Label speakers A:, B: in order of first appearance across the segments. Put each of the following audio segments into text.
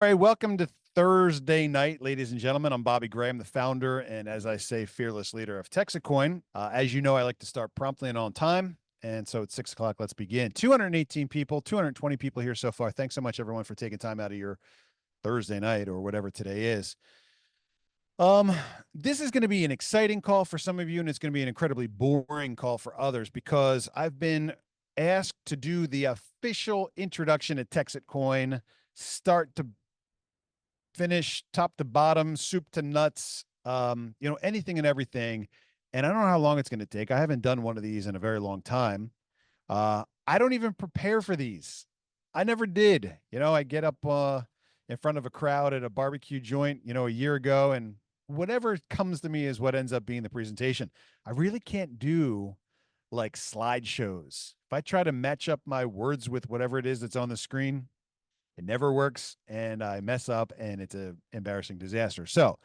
A: All right, welcome to Thursday night, ladies and gentlemen. I'm Bobby Gray. I'm the founder and, as I say, fearless leader of TexitCoin. As you know, I like to start promptly and on time. And so it's 6 o'clock. Let's begin. 218 people, 220 people here so far. Thanks so much, everyone, for taking time out of your Thursday night or whatever today is. Um, this is going to be an exciting call for some of you, and it's going to be an incredibly boring call for others because I've been asked to do the official introduction at TexitCoin, start to finish, top to bottom, soup to nuts, anything and everything. And I don't know how long it's going to take. I haven't done one of these in a very long time. I don't even prepare for these. I never did. I get up in front of a crowd at a barbecue joint, a year ago, and whatever comes to me is what ends up being the presentation. I really can't do like slideshows. If I try to match up my words with whatever it is that's on the screen, it never works, and I mess up, and it's an embarrassing disaster. So,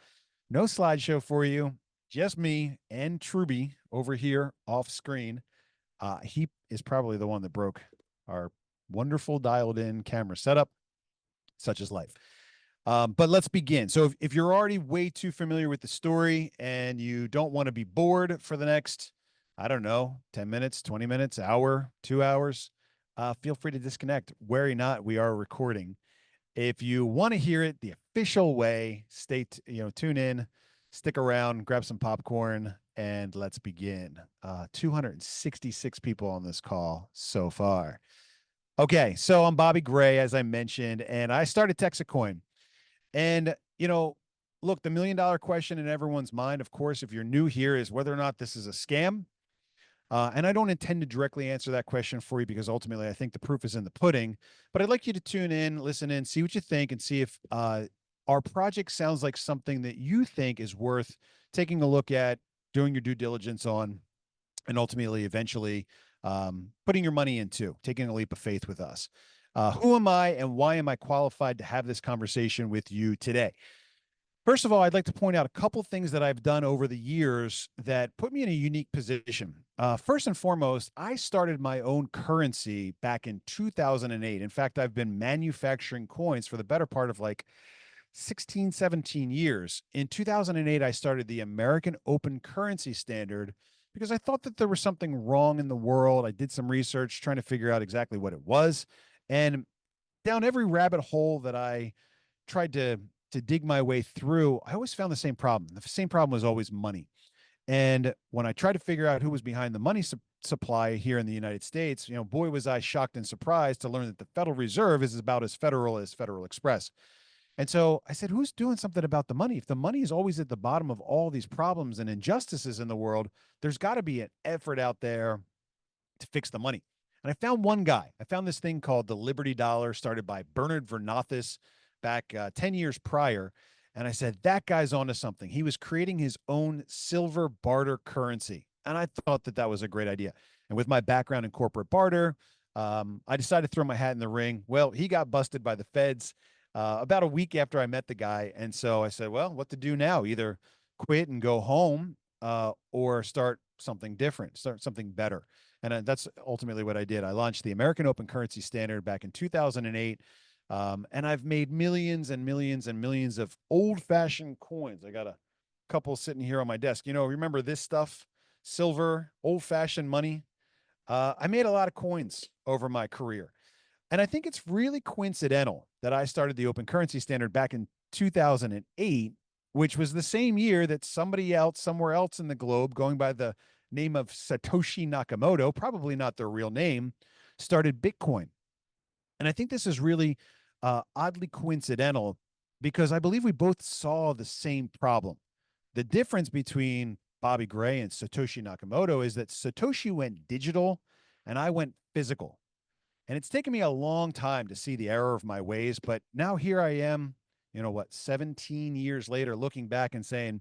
A: no slideshow for you, just me and Truby over here off screen. He is probably the one that broke our wonderful dialed in camera setup, such as life. But let's begin. So, if you're already way too familiar with the story and you don't want to be bored for the next, I don't know, 10 minutes, 20 minutes, hour, 2 hours, feel free to disconnect. Worry not, we are recording. If you want to hear it the official way, tune in, stick around, grab some popcorn, and let's begin. 266 people on this call so far. Okay, so I'm Bobby Gray, as I mentioned, and I started TexitCoin. And, look, the $1 million question in everyone's mind, of course, if you're new here, is whether or not this is a scam. And I don't intend to directly answer that question for you because ultimately I think the proof is in the pudding. But I'd like you to tune in, listen in, see what you think, and see if our project sounds like something that you think is worth taking a look at, doing your due diligence on, and ultimately, eventually, putting your money into, taking a leap of faith with us. Who am I and why am I qualified to have this conversation with you today? First of all, I'd like to point out a couple things that I've done over the years that put me in a unique position. First and foremost, I started my own currency back in 2008. In fact, I've been manufacturing coins for the better part of like 16, 17 years. In 2008, I started the American Open Currency Standard because I thought that there was something wrong in the world. I did some research trying to figure out exactly what it was. And down every rabbit hole that I tried to dig my way through, I always found the same problem. The same problem was always money. And when I tried to figure out who was behind the money supply here in the United States, boy, was I shocked and surprised to learn that the Federal Reserve is about as federal as Federal Express. And so I said, who's doing something about the money? If the money is always at the bottom of all these problems and injustices in the world, there's got to be an effort out there to fix the money. And I found one guy. I found this thing called the Liberty Dollar, started by Bernard Vernathis back 10 years prior. And I said, that guy's onto something. He was creating his own silver barter currency. And I thought that that was a great idea. And with my background in corporate barter, I decided to throw my hat in the ring. Well, he got busted by the feds about a week after I met the guy. And so I said, well, what to do now? Either quit and go home or start something different, start something better. And that's ultimately what I did. I launched the American Open Currency Standard back in 2008. And I've made millions and millions and millions of old fashioned coins. I got a couple sitting here on my desk. Remember this stuff? Silver, old fashioned money. I made a lot of coins over my career. And I think it's really coincidental that I started the Open Currency Standard back in 2008, which was the same year that somebody else, somewhere else in the globe, going by the name of Satoshi Nakamoto, probably not their real name, started Bitcoin. And I think this is really oddly coincidental because I believe we both saw the same problem. The difference between Bobby Gray and Satoshi Nakamoto is that Satoshi went digital and I went physical. And it's taken me a long time to see the error of my ways, but now here I am, 17 years later, looking back and saying,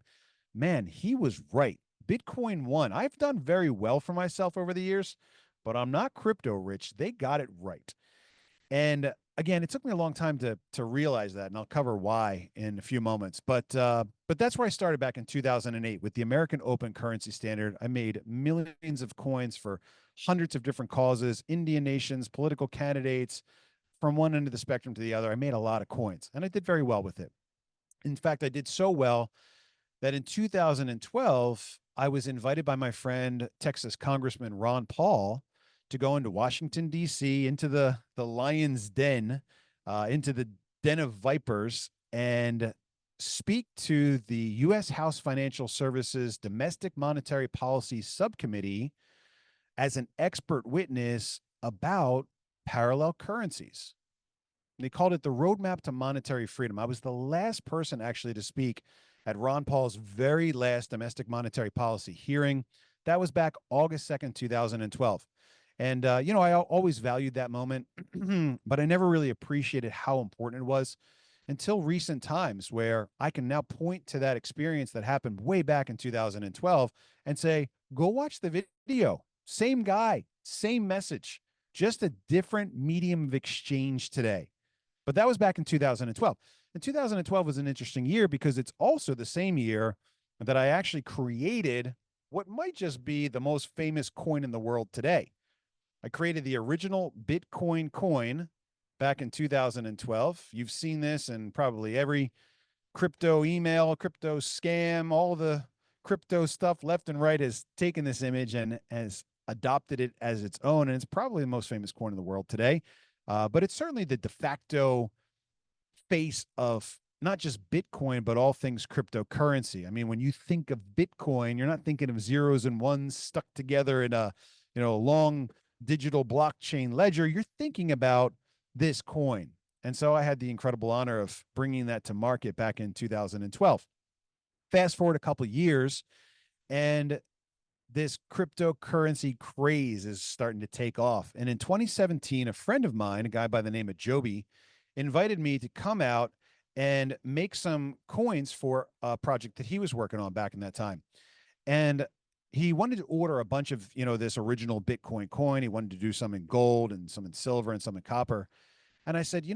A: man, he was right. Bitcoin won. I've done very well for myself over the years, but I'm not crypto rich. They got it right. And again, it took me a long time to realize that, and I'll cover why in a few moments. But that's where I started back in 2008 with the American Open Currency Standard. I made millions of coins for hundreds of different causes, Indian nations, political candidates, from one end of the spectrum to the other. I made a lot of coins and I did very well with it. In fact, I did so well that in 2012, I was invited by my friend, Texas Congressman Ron Paul, to go into Washington, D.C., into the lion's den, into the den of vipers, and speak to the U.S. House Financial Services Domestic Monetary Policy Subcommittee as an expert witness about parallel currencies. They called it the Roadmap to Monetary Freedom. I was the last person actually to speak at Ron Paul's very last domestic monetary policy hearing. That was back August 2nd, 2012. And, I always valued that moment, but I never really appreciated how important it was until recent times, where I can now point to that experience that happened way back in 2012 and say, go watch the video. Same guy, same message, just a different medium of exchange today. But that was back in 2012. And 2012 was an interesting year because it's also the same year that I actually created what might just be the most famous coin in the world today. I created the original Bitcoin coin back in 2012. You've seen this in probably every crypto email, crypto scam, all the crypto stuff left and right has taken this image and has adopted it as its own. And it's probably the most famous coin in the world today. But it's certainly the de facto face of not just Bitcoin, but all things cryptocurrency. I mean, when you think of Bitcoin, you're not thinking of zeros and ones stuck together in a, long digital blockchain ledger. You're thinking about this coin. And so I had the incredible honor of bringing that to market back in 2012. Fast forward a couple of years, and this cryptocurrency craze is starting to take off. And in 2017, a friend of mine, a guy by the name of Joby, invited me to come out and make some coins for a project that he was working on back in that time. And he wanted to order a bunch of, this original Bitcoin coin. He wanted to do some in gold and some in silver and some in copper. And I said,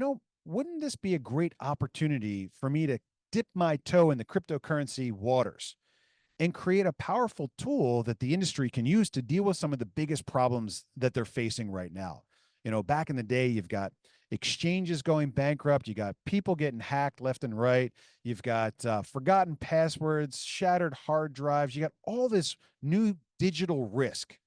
A: wouldn't this be a great opportunity for me to dip my toe in the cryptocurrency waters and create a powerful tool that the industry can use to deal with some of the biggest problems that they're facing right now? Back in the day, you've got exchanges going bankrupt. You got people getting hacked left and right. You've got forgotten passwords, shattered hard drives. You got all this new digital risk.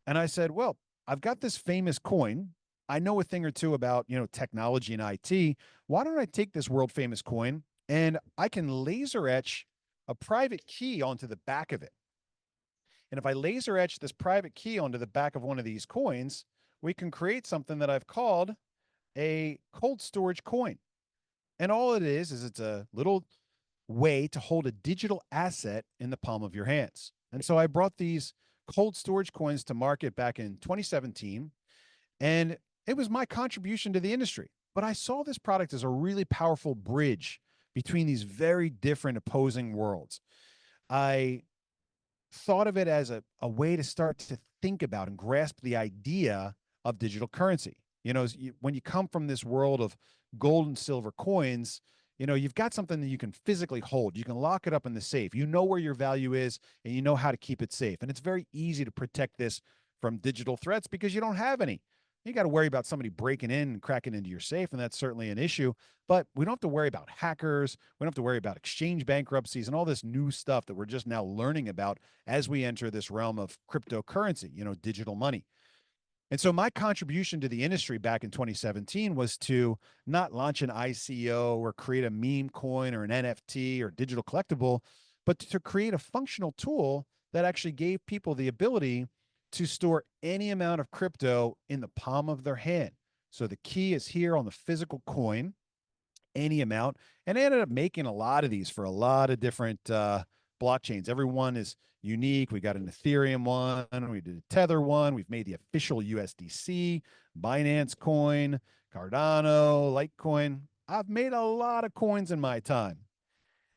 A: And I said, well, I've got this famous coin. I know a thing or two about, technology and IT. Why don't I take this world famous coin and I can laser etch a private key onto the back of it? And if I laser etch this private key onto the back of one of these coins, we can create something that I've called a cold storage coin. And all it is it's a little way to hold a digital asset in the palm of your hands. And so I brought these cold storage coins to market back in 2017, and it was my contribution to the industry. But I saw this product as a really powerful bridge between these very different opposing worlds. I thought of it as a way to start to think about and grasp the idea of digital currency. When you come from this world of gold and silver coins, you've got something that you can physically hold. You can lock it up in the safe. You know where your value is and you know how to keep it safe. And it's very easy to protect this from digital threats because you don't have any. You got to worry about somebody breaking in and cracking into your safe, and that's certainly an issue. But we don't have to worry about hackers. We don't have to worry about exchange bankruptcies and all this new stuff that we're just now learning about as we enter this realm of cryptocurrency, digital money. And so my contribution to the industry back in 2017 was to not launch an ICO or create a meme coin or an NFT or digital collectible, but to create a functional tool that actually gave people the ability to store any amount of crypto in the palm of their hand. So the key is here on the physical coin, any amount. And I ended up making a lot of these for a lot of different blockchains. Every one is unique. We got an Ethereum one, we did a Tether one, we've made the official USDC, Binance coin, Cardano, Litecoin. I've made a lot of coins in my time.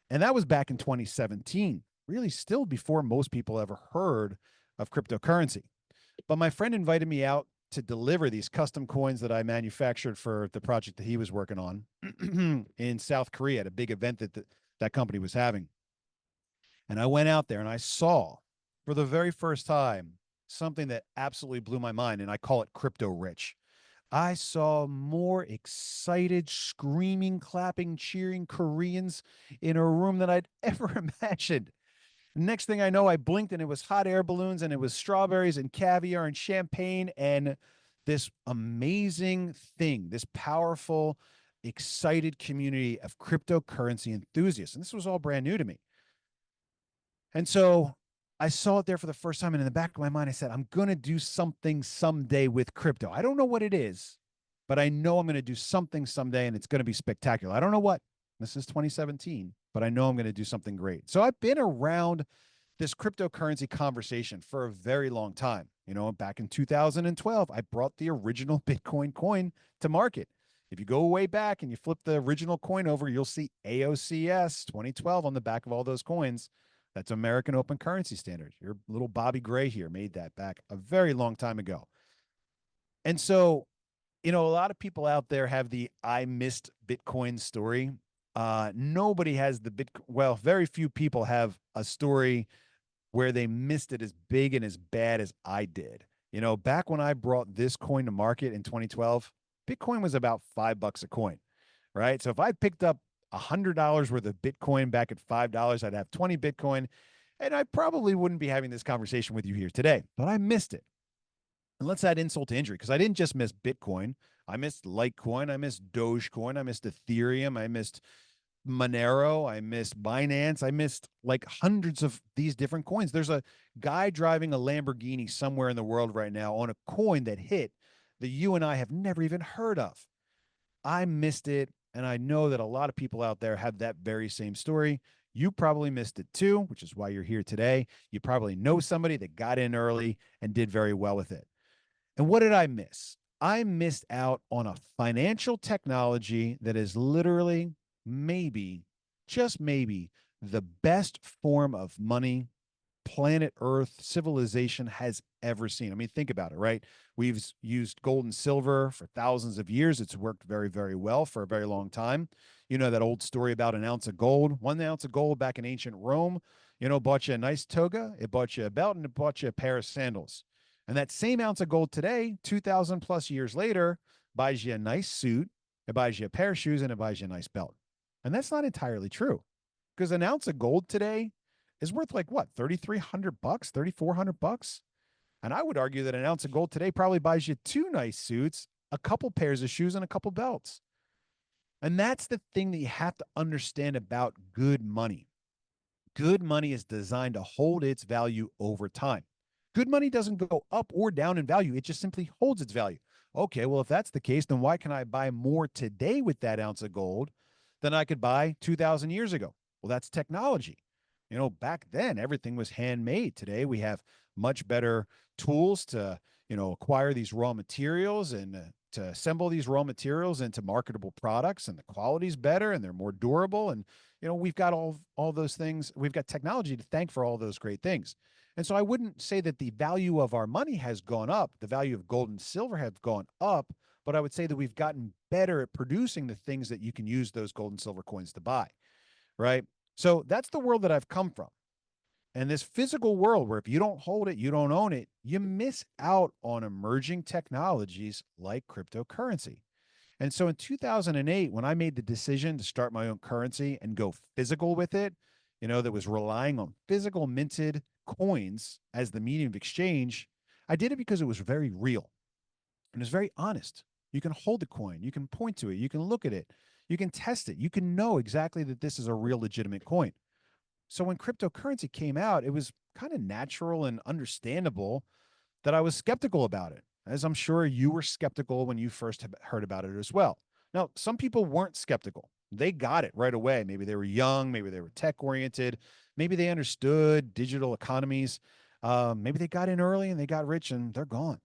A: And that was back in 2017, really still before most people ever heard of cryptocurrency. But my friend invited me out to deliver these custom coins that I manufactured for the project that he was working on in South Korea at a big event that company was having. And I went out there and I saw for the very first time something that absolutely blew my mind. And I call it crypto rich. I saw more excited, screaming, clapping, cheering Koreans in a room than I'd ever imagined. Next thing I know, I blinked and it was hot air balloons and it was strawberries and caviar and champagne and this amazing thing, this powerful, excited community of cryptocurrency enthusiasts. And this was all brand new to me. And so I saw it there for the first time. And in the back of my mind, I said, I'm going to do something someday with crypto. I don't know what it is, but I know I'm going to do something someday and it's going to be spectacular. I don't know what. This is 2017, but I know I'm going to do something great. So I've been around this cryptocurrency conversation for a very long time. You know, back in 2012, I brought the original Bitcoin coin to market. If you go way back and you flip the original coin over, you'll see AOCS 2012 on the back of all those coins. That's American Open Currency Standard. Your little Bobby Gray here made that back a very long time ago. And so, you know, a lot of people out there have the I missed Bitcoin story. Nobody has the Bitcoin. Well, very few people have a story where they missed it as big and as bad as I did. You know, back when I brought this coin to market in 2012, Bitcoin was about $5 a coin, right? So if I picked up $100 worth of Bitcoin back at $5, I'd have 20 Bitcoin, and I probably wouldn't be having this conversation with you here today, but I missed it. And let's add insult to injury because I didn't just miss Bitcoin. I missed Litecoin. I missed Dogecoin. I missed Ethereum. I missed Monero, I missed Binance, I missed like hundreds of these different coins. There's a guy driving a Lamborghini somewhere in the world right now on a coin that hit that you and I have never even heard of. I missed it, and I know that a lot of people out there have that very same story. You probably missed it too, which is why you're here today. You probably know somebody that got in early and did very well with it. And what did I miss? I missed out on a financial technology that is literally maybe, just maybe, the best form of money planet Earth civilization has ever seen. I mean, think about it, right? We've used gold and silver for thousands of years. It's worked very, very well for a very long time. You know that old story about an ounce of gold. 1 ounce of gold back in ancient Rome, you know, bought you a nice toga, it bought you a belt, and it bought you a pair of sandals. And that same ounce of gold today, 2,000 plus years later, buys you a nice suit, it buys you a pair of shoes, and it buys you a nice belt. And that's not entirely true because an ounce of gold today is worth like what, 3,300 bucks, 3,400 bucks? And I would argue that an ounce of gold today probably buys you two nice suits, a couple pairs of shoes, and a couple belts. And that's the thing that you have to understand about good money. Good money is designed to hold its value over time. Good money doesn't go up or down in value, it just simply holds its value. Okay, well, if that's the case, then why can I buy more today with that ounce of gold than I could buy 2,000 years ago? Well, that's technology. You know, back then everything was handmade. Today we have much better tools to, you know, acquire these raw materials and to assemble these raw materials into marketable products, and the quality's better and they're more durable. And, you know, we've got all those things. We've got technology to thank for all those great things. And so I wouldn't say that the value of our money has gone up. The value of gold and silver have gone up, but I would say that we've gotten better at producing the things that you can use those gold and silver coins to buy, right? So that's the world that I've come from. And this physical world where if you don't hold it, you don't own it, you miss out on emerging technologies like cryptocurrency. And so in 2008, when I made the decision to start my own currency and go physical with it, you know, that was relying on physical minted coins as the medium of exchange, I did it because it was very real and it's very honest. You can hold the coin, you can point to it, you can look at it, you can test it, you can know exactly that this is a real legitimate coin. So when cryptocurrency came out, it was kind of natural and understandable that I was skeptical about it, as I'm sure you were skeptical when you first heard about it as well. Now, some people weren't skeptical. They got it right away. Maybe they were young, maybe they were tech oriented, maybe they understood digital economies. Maybe they got in early and they got rich and they're gone.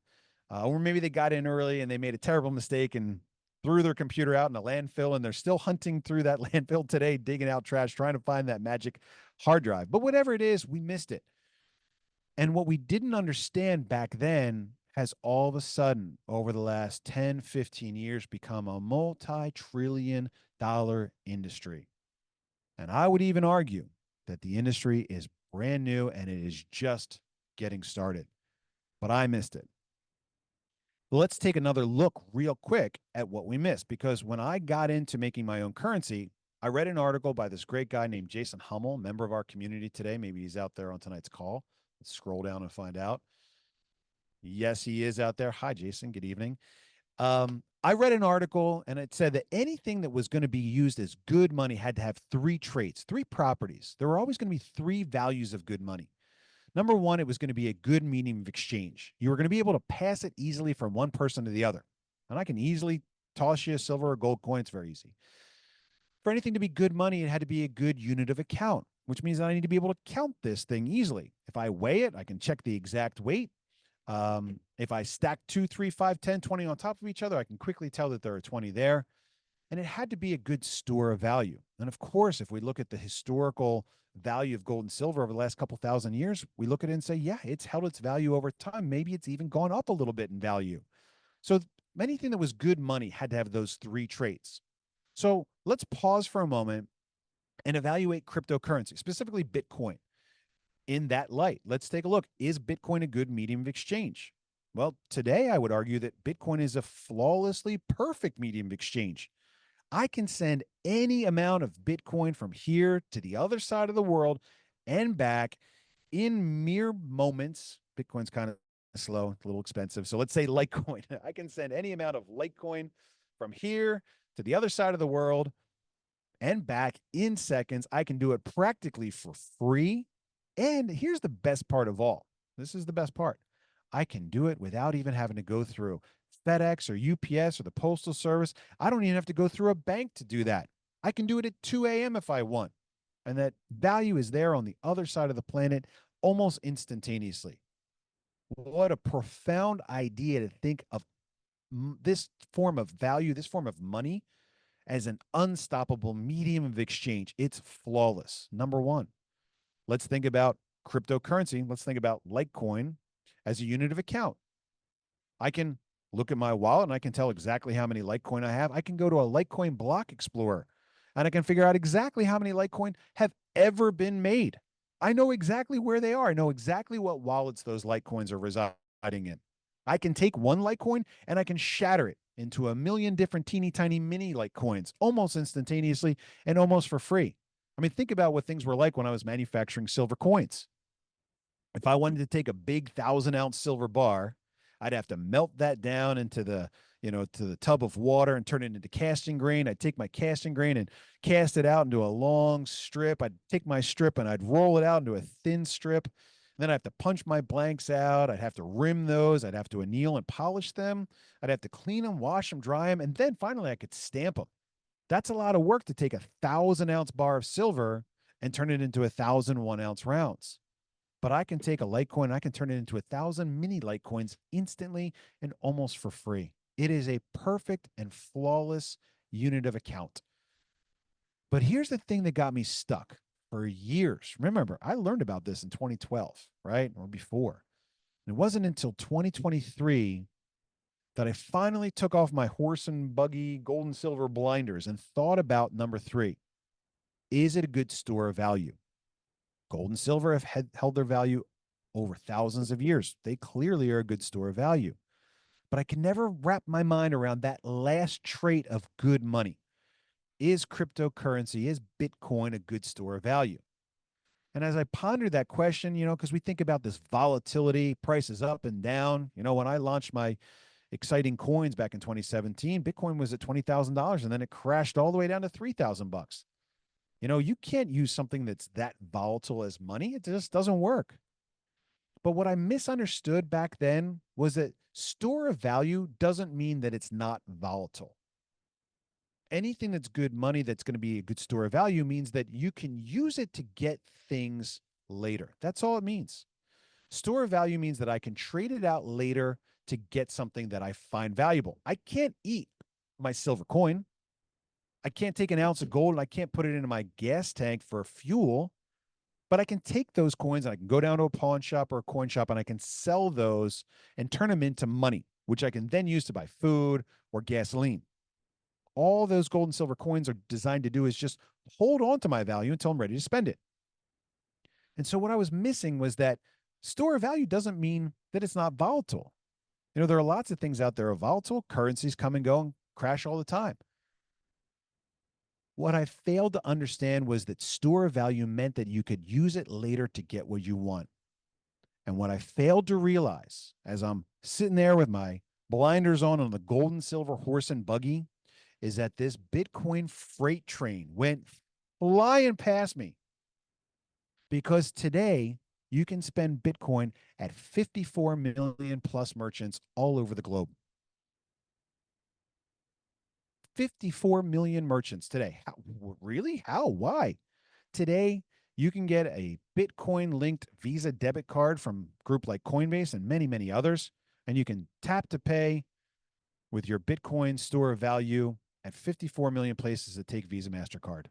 A: Or maybe they got in early and they made a terrible mistake and threw their computer out in a landfill and they're still hunting through that landfill today, digging out trash, trying to find that magic hard drive. But whatever it is, we missed it. And what we didn't understand back then has all of a sudden, over the last 10, 15 years, become a multi-trillion-dollar industry. And I would even argue that the industry is brand new and it is just getting started. But I missed it. Let's take another look real quick at what we missed, because when I got into making my own currency, I read an article by this great guy named Jason Hummel, member of our community today. Maybe he's out there on tonight's call. Let's scroll down and find out. Yes, he is out there. Hi, Jason. Good evening. I read an article and it said that anything that was going to be used as good money had to have three traits, three properties. There were always going to be three values of good money. Number one, it was going to be a good medium of exchange. You were going to be able to pass it easily from one person to the other. And I can easily toss you a silver or gold coin. It's very easy. For anything to be good money, it had to be a good unit of account, which means that I need to be able to count this thing easily. If I weigh it, I can check the exact weight. If I stack 2, 3, 5, 10, 20 on top of each other, I can quickly tell that there are 20 there. And it had to be a good store of value. And of course, if we look at the historical value of gold and silver over the last couple thousand years, we look at it and say, yeah, it's held its value over time. Maybe it's even gone up a little bit in value. So anything that was good money had to have those three traits. So let's pause for a moment and evaluate cryptocurrency, specifically Bitcoin. In that light, let's take a look. Is Bitcoin a good medium of exchange? Well, today I would argue that Bitcoin is a flawlessly perfect medium of exchange. I can send any amount of Bitcoin from here to the other side of the world and back in mere moments. Bitcoin's kind of slow, a little expensive. So let's say Litecoin. I can send any amount of Litecoin from here to the other side of the world and back in seconds. I can do it practically for free. And here's the best part of all. This is the best part. I can do it without even having to go through FedEx or UPS or the Postal Service. I don't even have to go through a bank to do that. I can do it at 2 a.m. if I want. And that value is there on the other side of the planet almost instantaneously. What a profound idea to think of this form of value, this form of money, as an unstoppable medium of exchange. It's flawless. Number one, let's think about cryptocurrency. Let's think about Litecoin as a unit of account. I can look at my wallet and I can tell exactly how many Litecoin I have. I can go to a Litecoin block explorer and I can figure out exactly how many Litecoin have ever been made. I know exactly where they are. I know exactly what wallets those Litecoins are residing in. I can take one Litecoin and I can shatter it into a million different teeny tiny mini Litecoins almost instantaneously and almost for free. I mean, think about what things were like when I was manufacturing silver coins. If I wanted to take a big 1,000-ounce silver bar, I'd have to melt that down into to the tub of water and turn it into casting grain. I'd take my casting grain and cast it out into a long strip. I'd take my strip and I'd roll it out into a thin strip. Then I'd have to punch my blanks out. I'd have to rim those. I'd have to anneal and polish them. I'd have to clean them, wash them, dry them, and then finally I could stamp them. That's a lot of work to take a 1,000-ounce bar of silver and turn it into 1,000 1-ounce rounds. But I can take a Litecoin, I can turn it into 1,000 mini Litecoins instantly and almost for free. It is a perfect and flawless unit of account. But here's the thing that got me stuck for years. Remember, I learned about this in 2012, right? Or before. And it wasn't until 2023 that I finally took off my horse and buggy gold and silver blinders and thought about number three. Is it a good store of value? Gold and silver have held their value over thousands of years. They clearly are a good store of value. But I can never wrap my mind around that last trait of good money. Is cryptocurrency, is Bitcoin a good store of value? And as I pondered that question, because we think about this volatility, prices up and down. When I launched my exciting coins back in 2017, Bitcoin was at $20,000 and then it crashed all the way down to $3,000. You can't use something that's that volatile as money. It just doesn't work. But what I misunderstood back then was that store of value doesn't mean that it's not volatile. Anything that's good money that's going to be a good store of value means that you can use it to get things later. That's all it means. Store of value means that I can trade it out later to get something that I find valuable. I can't eat my silver coin. I can't take an ounce of gold and I can't put it into my gas tank for fuel, but I can take those coins and I can go down to a pawn shop or a coin shop and I can sell those and turn them into money, which I can then use to buy food or gasoline. All those gold and silver coins are designed to do is just hold on to my value until I'm ready to spend it. And so what I was missing was that store of value doesn't mean that it's not volatile. There are lots of things out there. Volatile currencies come and go and crash all the time. What I failed to understand was that store of value meant that you could use it later to get what you want. And what I failed to realize as I'm sitting there with my blinders on the gold and silver horse and buggy is that this Bitcoin freight train went flying past me, because today you can spend Bitcoin at 54 million plus merchants all over the globe. 54 million merchants today. How, really? How? Why? Today, you can get a Bitcoin linked Visa debit card from a group like Coinbase and many, many others, and you can tap to pay with your Bitcoin store of value at 54 million places that take Visa MasterCard.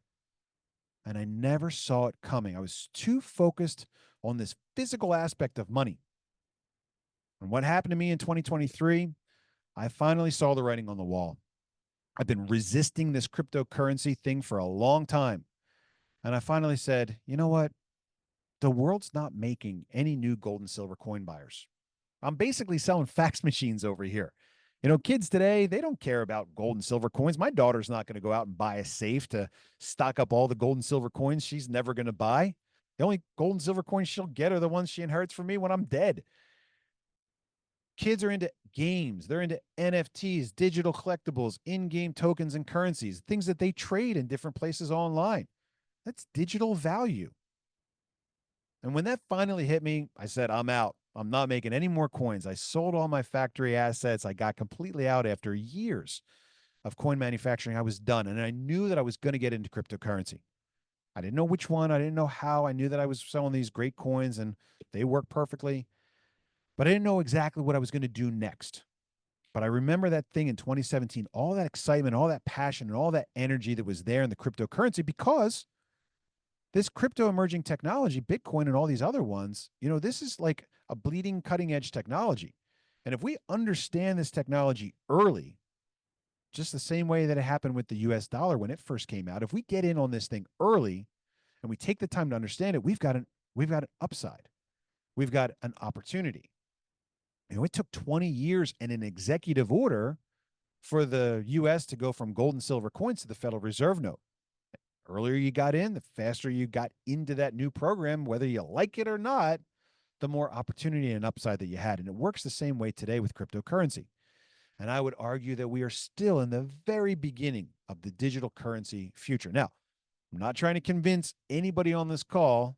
A: And I never saw it coming. I was too focused on this physical aspect of money. And what happened to me in 2023, I finally saw the writing on the wall. I've been resisting this cryptocurrency thing for a long time. And I finally said, you know what? The world's not making any new gold and silver coin buyers. I'm basically selling fax machines over here. Kids today, they don't care about gold and silver coins. My daughter's not going to go out and buy a safe to stock up all the gold and silver coins she's never going to buy. The only gold and silver coins she'll get are the ones she inherits from me when I'm dead. Kids are into games. They're into NFTs, digital collectibles, in-game tokens and currencies, things that they trade in different places online. That's digital value. And when that finally hit me, I said, I'm out. I'm not making any more coins. I sold all my factory assets. I got completely out after years of coin manufacturing. I was done. And I knew that I was going to get into cryptocurrency. I didn't know which one. I didn't know how. I knew that I was selling these great coins and they work perfectly. But I didn't know exactly what I was going to do next. But I remember that thing in 2017, all that excitement, all that passion, and all that energy that was there in the cryptocurrency, because this crypto emerging technology, Bitcoin and all these other ones, this is like a bleeding cutting edge technology. And if we understand this technology early, just the same way that it happened with the US dollar when it first came out, if we get in on this thing early and we take the time to understand it, we've got an upside. We've got an opportunity. It took 20 years and an executive order for the US to go from gold and silver coins to the Federal Reserve note. Earlier you got in, the faster you got into that new program, whether you like it or not, the more opportunity and upside that you had. And it works the same way today with cryptocurrency. And I would argue that we are still in the very beginning of the digital currency future. Now, I'm not trying to convince anybody on this call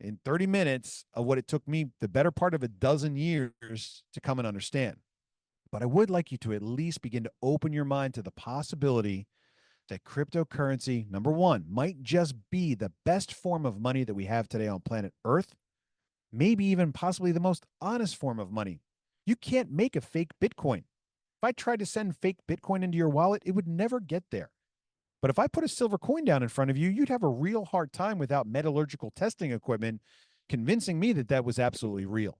A: in 30 minutes of what it took me the better part of a dozen years to come and understand. But I would like you to at least begin to open your mind to the possibility that cryptocurrency, number one, might just be the best form of money that we have today on planet Earth, maybe even possibly the most honest form of money. You can't make a fake Bitcoin. If I tried to send fake Bitcoin into your wallet, it would never get there. But if I put a silver coin down in front of you, you'd have a real hard time without metallurgical testing equipment convincing me that that was absolutely real.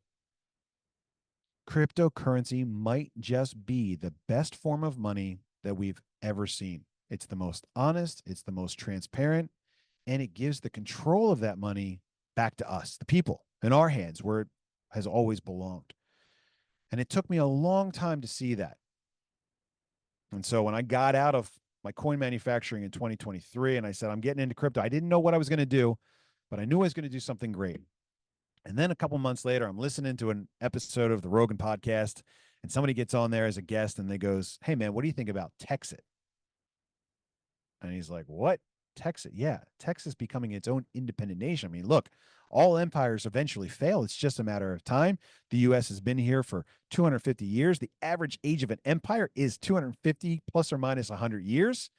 A: Cryptocurrency might just be the best form of money that we've ever seen. It's the most honest, it's the most transparent, and it gives the control of that money back to us, the people, in our hands, where it has always belonged. And it took me a long time to see that. And so when I got out of my coin manufacturing in 2023 and I said, I'm getting into crypto, I didn't know what I was going to do, but I knew I was going to do something great. And then a couple months later, I'm listening to an episode of the Rogan podcast, and somebody gets on there as a guest and they goes, hey man, what do you think about Texit? And he's like, what? Texas? Yeah, Texas becoming its own independent nation. I mean, look, all empires eventually fail. It's just a matter of time. The U.S. has been here for 250 years. The average age of an empire is 250 plus or minus 100 years.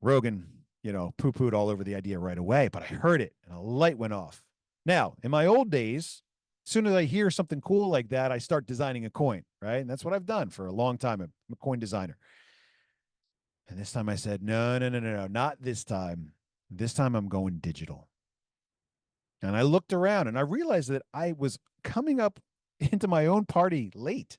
A: Rogan, poo-pooed all over the idea right away, but I heard it and a light went off. Now, in my old days, as soon as I hear something cool like that, I start designing a coin, right? And that's what I've done for a long time. I'm a coin designer. And this time I said, no, not this time. This time I'm going digital. And I looked around and I realized that I was coming up into my own party late.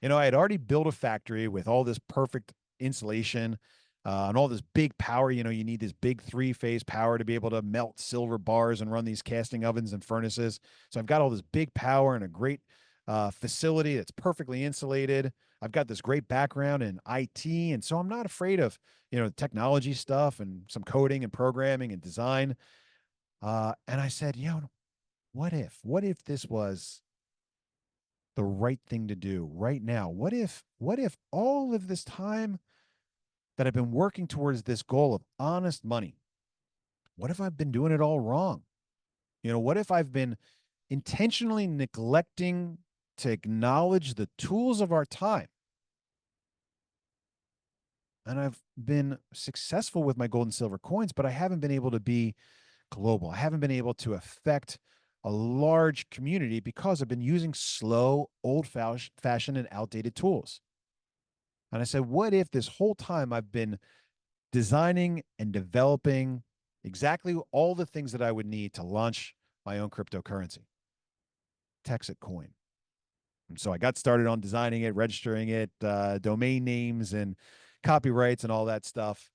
A: I had already built a factory with all this perfect insulation and all this big power. You need this big three-phase power to be able to melt silver bars and run these casting ovens and furnaces. So I've got all this big power and a great facility that's perfectly insulated. I've got this great background in IT, and so I'm not afraid of, technology stuff and some coding and programming and design. And I said, what if this was the right thing to do right now? What if all of this time that I've been working towards this goal of honest money, what if I've been doing it all wrong? What if I've been intentionally neglecting to acknowledge the tools of our time? And I've been successful with my gold and silver coins, but I haven't been able to be global. I haven't been able to affect a large community because I've been using slow, old fashioned, and outdated tools. And I said, what if this whole time I've been designing and developing exactly all the things that I would need to launch my own cryptocurrency, TexitCoin? And so I got started on designing it, registering it, domain names and copyrights and all that stuff.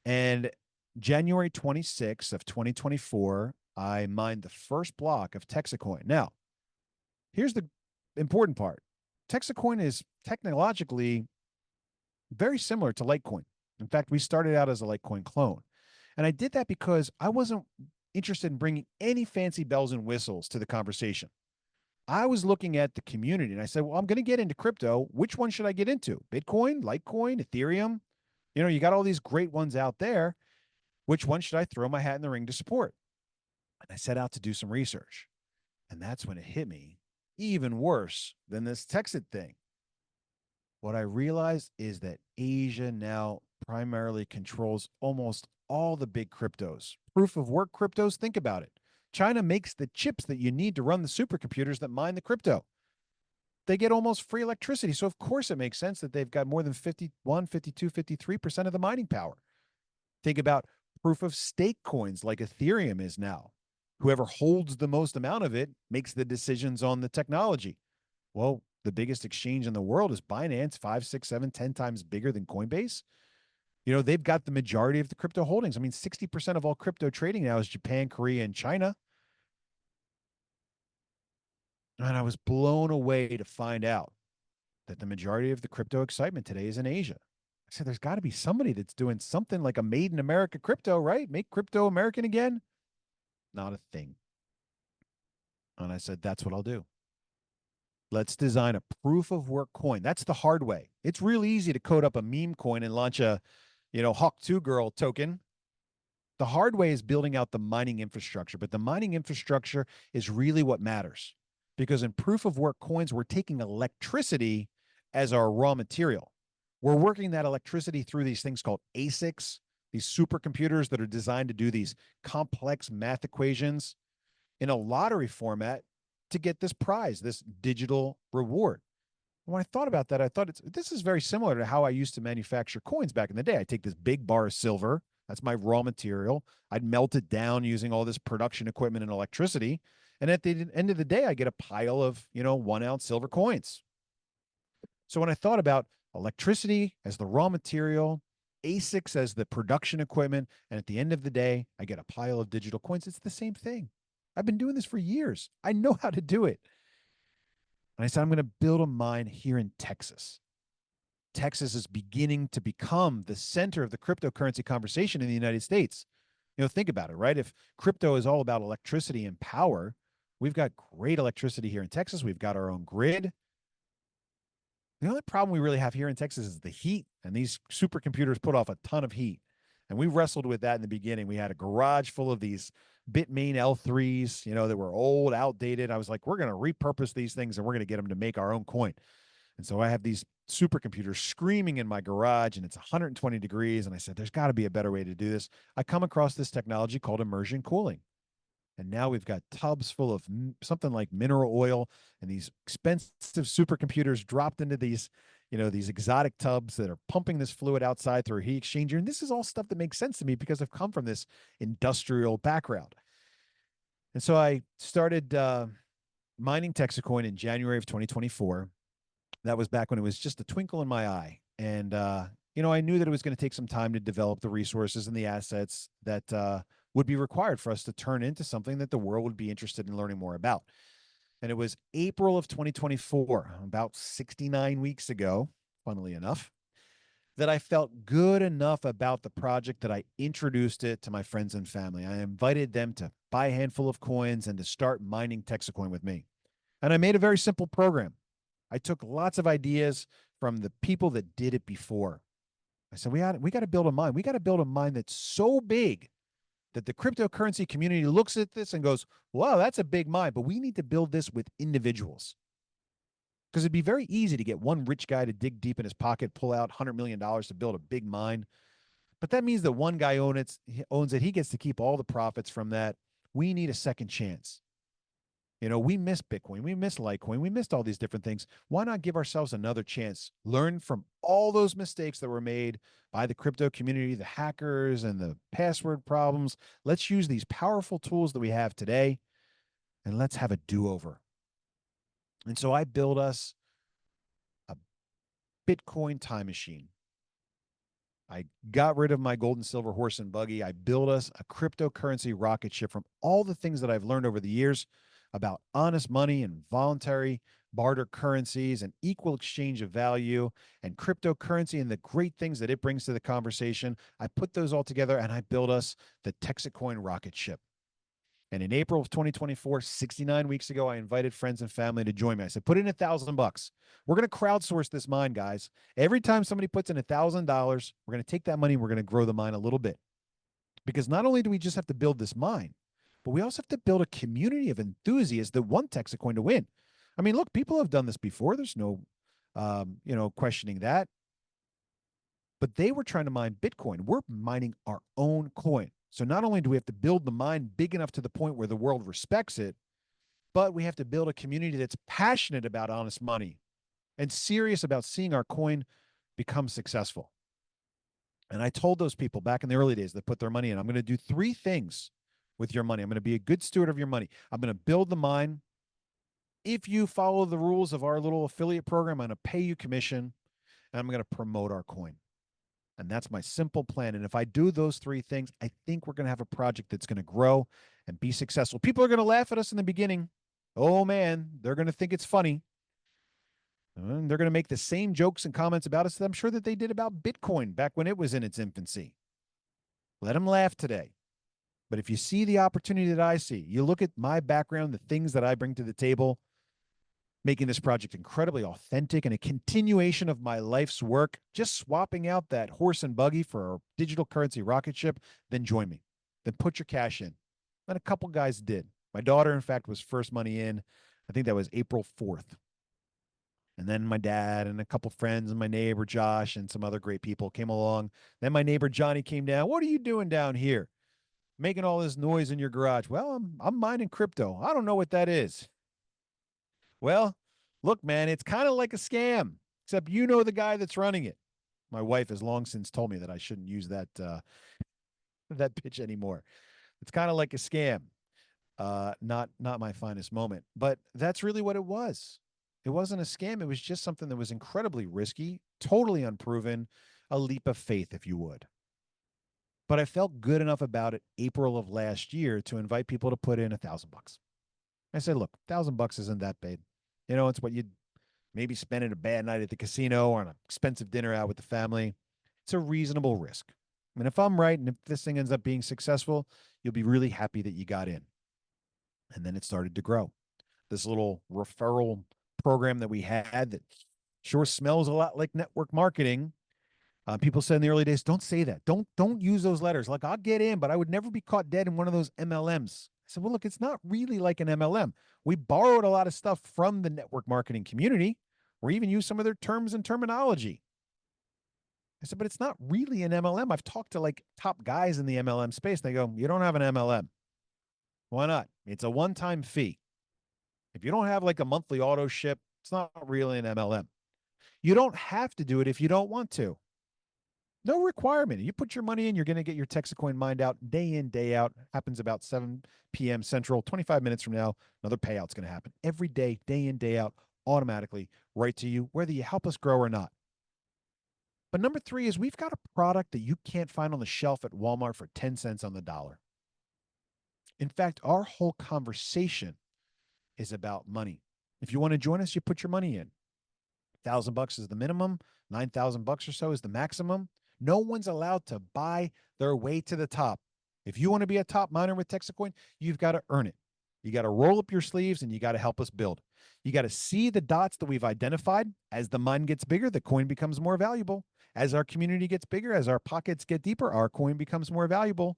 A: And January 26th of 2024, I mined the first block of TexitCoin. Now, here's the important part. TexitCoin is technologically very similar to Litecoin. In fact, we started out as a Litecoin clone. And I did that because I wasn't interested in bringing any fancy bells and whistles to the conversation. I was looking at the community and I said, well, I'm going to get into crypto. Which one should I get into? Bitcoin, Litecoin, Ethereum? You got all these great ones out there. Which one should I throw my hat in the ring to support? And I set out to do some research. And that's when it hit me even worse than this Texit thing. What I realized is that Asia now primarily controls almost all the big cryptos. Proof of work cryptos, think about it. China makes the chips that you need to run the supercomputers that mine the crypto. They get almost free electricity. So, of course, it makes sense that they've got more than 51, 52, 53% of the mining power. Think about proof of stake coins like Ethereum is now. Whoever holds the most amount of it makes the decisions on the technology. Well, the biggest exchange in the world is Binance, 5, 6, 7, 10 times bigger than Coinbase. They've got the majority of the crypto holdings. I mean, 60% of all crypto trading now is Japan, Korea, and China. And I was blown away to find out that the majority of the crypto excitement today is in Asia. I said, there's got to be somebody that's doing something like a made in America crypto, right? Make crypto American again. Not a thing. And I said, that's what I'll do. Let's design a proof of work coin. That's the hard way. It's really easy to code up a meme coin and launch a, Hawk 2 Girl token. The hard way is building out the mining infrastructure, but the mining infrastructure is really what matters. Because in proof of work coins, we're taking electricity as our raw material. We're working that electricity through these things called ASICs, these supercomputers that are designed to do these complex math equations in a lottery format to get this prize, this digital reward. When I thought about that, I thought this is very similar to how I used to manufacture coins back in the day. I take this big bar of silver, that's my raw material. I'd melt it down using all this production equipment and electricity. And at the end of the day, I get a pile of, 1 ounce silver coins. So when I thought about electricity as the raw material, ASICs as the production equipment, and at the end of the day, I get a pile of digital coins, it's the same thing. I've been doing this for years. I know how to do it. And I said, I'm going to build a mine here in Texas. Texas is beginning to become the center of the cryptocurrency conversation in the United States. Think about it, right? If crypto is all about electricity and power, we've got great electricity here in Texas. We've got our own grid. The only problem we really have here in Texas is the heat, and these supercomputers put off a ton of heat. And we wrestled with that in the beginning. We had a garage full of these Bitmain L3s, that were old, outdated. I was like, we're going to repurpose these things and we're going to get them to make our own coin. And so I have these supercomputers screaming in my garage and it's 120 degrees. And I said, there's got to be a better way to do this. I come across this technology called immersion cooling. And now we've got tubs full of something like mineral oil and these expensive supercomputers dropped into these, these exotic tubs that are pumping this fluid outside through a heat exchanger. And this is all stuff that makes sense to me because I've come from this industrial background. And so I started mining TexitCoin in January of 2024. That was back when it was just a twinkle in my eye. And, I knew that it was going to take some time to develop the resources and the assets that would be required for us to turn into something that the world would be interested in learning more about. And it was April of 2024, about 69 weeks ago, funnily enough, that I felt good enough about the project that I introduced it to my friends and family. I invited them to buy a handful of coins and to start mining TexitCoin with me. And I made a very simple program. I took lots of ideas from the people that did it before. I said, we got to build a mine. We got to build a mine that's so big that the cryptocurrency community looks at this and goes, wow, that's a big mine, but we need to build this with individuals. Because it'd be very easy to get one rich guy to dig deep in his pocket, pull out $100 million to build a big mine. But that means that one guy owns it. He gets to keep all the profits from that. We need a second chance. You know, we missed Bitcoin, we missed Litecoin, we missed all these different things. Why not give ourselves another chance? Learn from all those mistakes that were made by the crypto community, the hackers, and the password problems. Let's use these powerful tools that we have today, and let's have a do-over. And so I built us a Bitcoin time machine. I got rid of my gold and silver horse and buggy. I built us a cryptocurrency rocket ship from all the things that I've learned over the years about honest money and voluntary barter currencies and equal exchange of value and cryptocurrency and the great things that it brings to the conversation. I put those all together and I built us the TexitCoin rocket ship. And in April of 2024, 69 weeks ago, I invited friends and family to join me. I said, put in $1,000. We're going to crowdsource this mine, guys. Every time somebody puts in $1,000, we're going to take that money and we're going to grow the mine a little bit. Because not only do we just have to build this mine, but we also have to build a community of enthusiasts that want TexitCoin to win. I mean, look, people have done this before. There's no, questioning that. But they were trying to mine Bitcoin. We're mining our own coin. So not only do we have to build the mine big enough to the point where the world respects it, but we have to build a community that's passionate about honest money and serious about seeing our coin become successful. And I told those people back in the early days that put their money in, I'm going to do 3 things with your money. I'm going to be a good steward of your money. I'm going to build the mine. If you follow the rules of our little affiliate program, I'm going to pay you commission and I'm going to promote our coin. And that's my simple plan. And if I do those 3 things, I think we're going to have a project that's going to grow and be successful. People are going to laugh at us in the beginning. Oh, man, they're going to think it's funny. And they're going to make the same jokes and comments about us that I'm sure that they did about Bitcoin back when it was in its infancy. Let them laugh today. But if you see the opportunity that I see, you look at my background, the things that I bring to the table, making this project incredibly authentic and a continuation of my life's work, just swapping out that horse and buggy for a digital currency rocket ship, then join me. Then put your cash in. And a couple guys did. My daughter, in fact, was first money in. I think that was April 4th. And then my dad and a couple friends and my neighbor Josh and some other great people came along. Then my neighbor Johnny came down. What are you doing down here? Making all this noise in your garage. Well, I'm mining crypto. I don't know what that is. Well, look, man, it's kind of like a scam, except you know the guy that's running it. My wife has long since told me that I shouldn't use that pitch anymore. It's kind of like a scam. Not my finest moment, but that's really what it was. It wasn't a scam. It was just something that was incredibly risky, totally unproven, a leap of faith, if you would. But I felt good enough about it April of last year to invite people to put in $1,000. I said, look, $1,000 isn't that bad. You know, it's what you'd maybe spend a bad night at the casino or an expensive dinner out with the family. It's a reasonable risk. I mean, if I'm right and if this thing ends up being successful, you'll be really happy that you got in. And then it started to grow. This little referral program that we had that sure smells a lot like network marketing. People said in the early days, don't say that. Don't use those letters. Like, I'll get in, but I would never be caught dead in one of those MLMs. I said, well, look, it's not really like an MLM. We borrowed a lot of stuff from the network marketing community, or even used some of their terms and terminology. I said, but it's not really an MLM. I've talked to like top guys in the MLM space. And they go, you don't have an MLM. Why not? It's a one-time fee. If you don't have like a monthly auto ship, it's not really an MLM. You don't have to do it if you don't want to. No requirement. You put your money in, you're going to get your TexitCoin mined out day in, day out. Happens about 7 p.m. Central. 25 minutes from now, another payout's going to happen. Every day, day in, day out, automatically, right to you, whether you help us grow or not. But number 3 is we've got a product that you can't find on the shelf at Walmart for 10 cents on the dollar. In fact, our whole conversation is about money. If you want to join us, you put your money in. $1,000 is the minimum. $9,000 or so is the maximum. No one's allowed to buy their way to the top. If you want to be a top miner with TexitCoin, you've got to earn it. You got to roll up your sleeves and you got to help us build. You got to see the dots that we've identified. As the mine gets bigger, the coin becomes more valuable. As our community gets bigger, as our pockets get deeper, our coin becomes more valuable.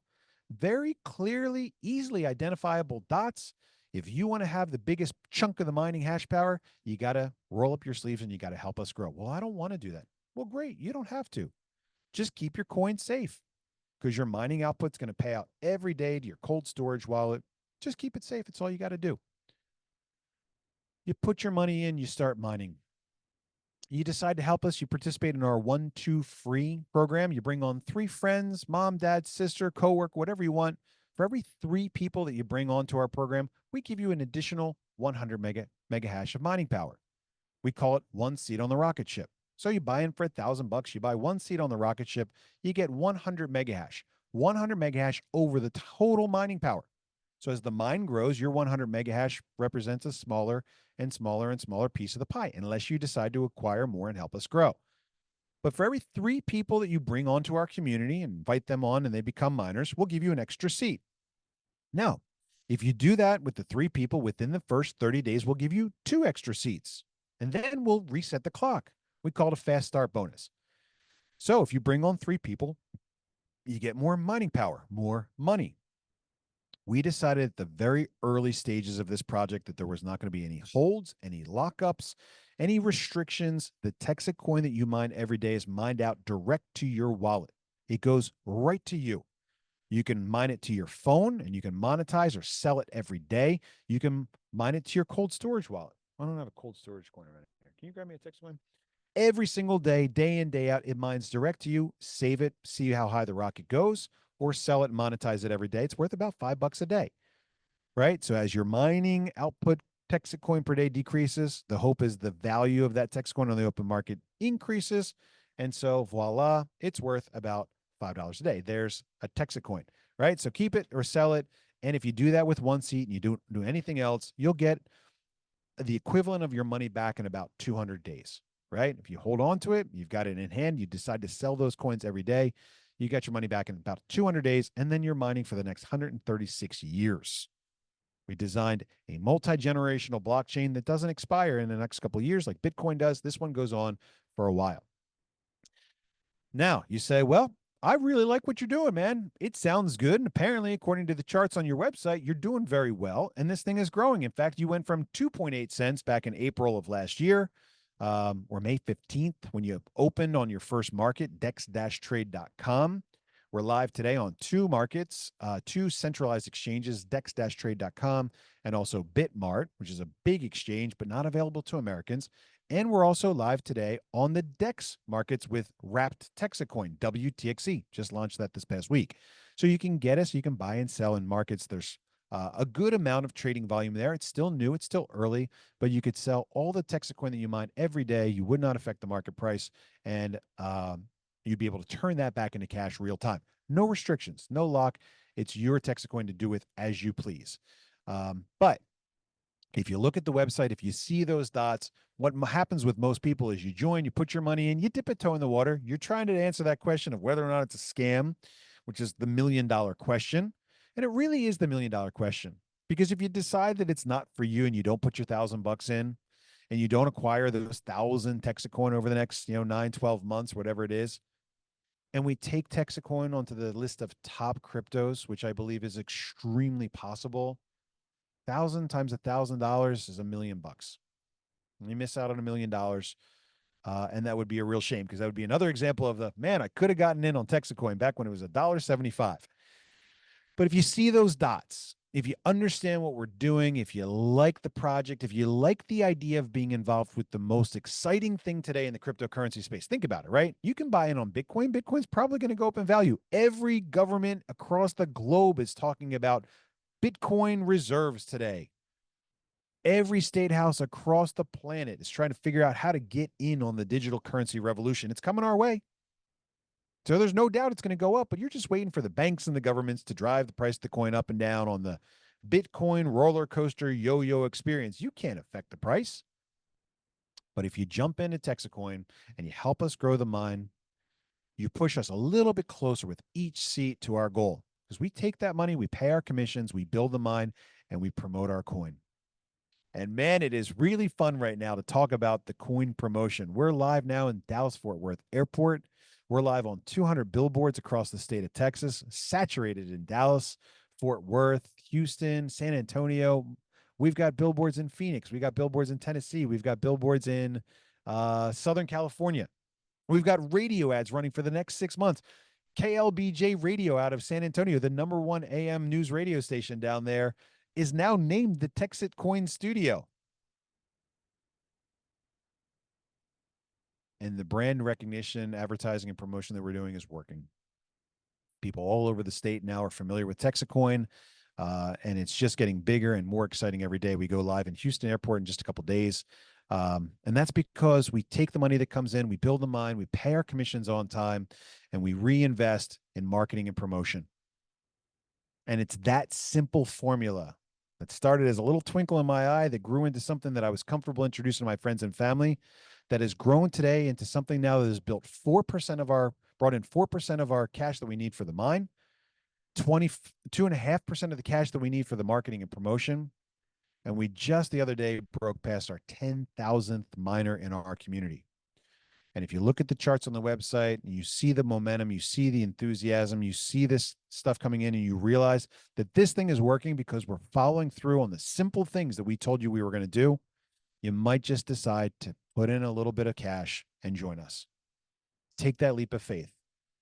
A: Very clearly, easily identifiable dots. If you want to have the biggest chunk of the mining hash power, you got to roll up your sleeves and you got to help us grow. Well, I don't want to do that. Well, great. You don't have to. Just keep your coin safe because your mining output's going to pay out every day to your cold storage wallet. Just keep it safe. It's all you got to do. You put your money in, you start mining. You decide to help us, you participate in our 1-2 free program. You bring on 3 friends, mom, dad, sister, coworker, whatever you want. For every 3 people that you bring onto our program, we give you an additional 100 mega hash of mining power. We call it 1 seat on the rocket ship. So you buy in for $1,000, you buy 1 seat on the rocket ship, you get 100 mega hash. 100 mega hash over the total mining power. So as the mine grows, your 100 mega hash represents a smaller and smaller and smaller piece of the pie, unless you decide to acquire more and help us grow. But for every 3 people that you bring onto our community and invite them on and they become miners, we'll give you an extra seat. Now, if you do that with the 3 people within the first 30 days, we'll give you 2 extra seats. And then we'll reset the clock. We call it a fast start bonus. So if you bring on 3 people, you get more mining power, more money. We decided at the very early stages of this project that there was not going to be any holds, any lockups, any restrictions. The Texit coin that you mine every day is mined out direct to your wallet. It goes right to you. You can mine it to your phone and you can monetize or sell it every day. You can mine it to your cold storage wallet. I don't have a cold storage coin right here. Can you grab me a Texit coin? Every single day, day in, day out, it mines direct to you. Save it, see how high the rocket goes, or sell it, monetize it every day. It's worth about $5 a day, right? So as your mining output Texit coin per day decreases, the hope is the value of that Texit coin on the open market increases. And so voila, it's worth about $5 a day. There's a Texit coin, right? So keep it or sell it. And if you do that with 1 seat and you don't do anything else, you'll get the equivalent of your money back in about 200 days, right? If you hold on to it, you've got it in hand, you decide to sell those coins every day, you got your money back in about 200 days, and then you're mining for the next 136 years. We designed a multi-generational blockchain that doesn't expire in the next couple of years like Bitcoin does. This one goes on for a while. Now, you say, well, I really like what you're doing, man. It sounds good. And apparently, according to the charts on your website, you're doing very well. And this thing is growing. In fact, you went from 2.8 cents back in April of last year, or May 15th, when you opened on your first market, dex-trade.com. We're live today on 2 markets, 2 centralized exchanges, dex-trade.com and also Bitmart, which is a big exchange, but not available to Americans. And we're also live today on the DEX markets with wrapped Texit coin, WTXE. Just launched that this past week. So you can get us, you can buy and sell in markets. There's a good amount of trading volume there. It's still new, it's still early, but you could sell all the Texit coin that you mine every day. You would not affect the market price, and you'd be able to turn that back into cash real time. No restrictions, no lock. It's your Texit coin to do with as you please. But if you look at the website, if you see those dots, what happens with most people is you join, you put your money in, you dip a toe in the water. You're trying to answer that question of whether or not it's a scam, which is the $1 million question. And it really is the $1 million question, because if you decide that it's not for you and you don't put your $1,000 in and you don't acquire those 1,000 Texit coin over the next, 9, 12 months, whatever it is, and we take Texit coin onto the list of top cryptos, which I believe is extremely possible, 1,000 times $1,000 is $1 million. You miss out on $1 million. And that would be a real shame, because that would be another example of man, I could have gotten in on Texit coin back when it was $1.75. But if you see those dots, if you understand what we're doing, if you like the project, if you like the idea of being involved with the most exciting thing today in the cryptocurrency space, think about it, right? You can buy in on Bitcoin. Bitcoin's probably going to go up in value. Every government across the globe is talking about Bitcoin reserves today. Every state house across the planet is trying to figure out how to get in on the digital currency revolution. It's coming our way. So there's no doubt it's going to go up, but you're just waiting for the banks and the governments to drive the price of the coin up and down on the Bitcoin roller coaster yo-yo experience. You can't affect the price. But if you jump into TexitCoin and you help us grow the mine, you push us a little bit closer with each seat to our goal. Because we take that money, we pay our commissions, we build the mine, and we promote our coin. And man, it is really fun right now to talk about the coin promotion. We're live now in Dallas Fort Worth Airport. We're live on 200 billboards across the state of Texas, saturated in Dallas, Fort Worth, Houston, San Antonio. We've got billboards in Phoenix. We've got billboards in Tennessee. We've got billboards in Southern California. We've got radio ads running for the next 6 months. KLBJ Radio out of San Antonio, the #1 AM news radio station down there, is now named the TexitCoin Studio. And the brand recognition, advertising, and promotion that we're doing is working. People all over the state now are familiar with TexitCoin, and it's just getting bigger and more exciting every day. We go live in Houston Airport in just a couple of days. And that's because we take the money that comes in, we build the mine, we pay our commissions on time, and we reinvest in marketing and promotion. And it's that simple formula that started as a little twinkle in my eye that grew into something that I was comfortable introducing to my friends and family, that has grown today into something now that has built 4% of our, brought in 4% of our cash that we need for the mine, 22.5% of the cash that we need for the marketing and promotion. And we just the other day broke past our 10,000th miner in our community. And if you look at the charts on the website and you see the momentum, you see the enthusiasm, you see this stuff coming in, and you realize that this thing is working because we're following through on the simple things that we told you we were going to do, you might just decide to put in a little bit of cash and join us. Take that leap of faith.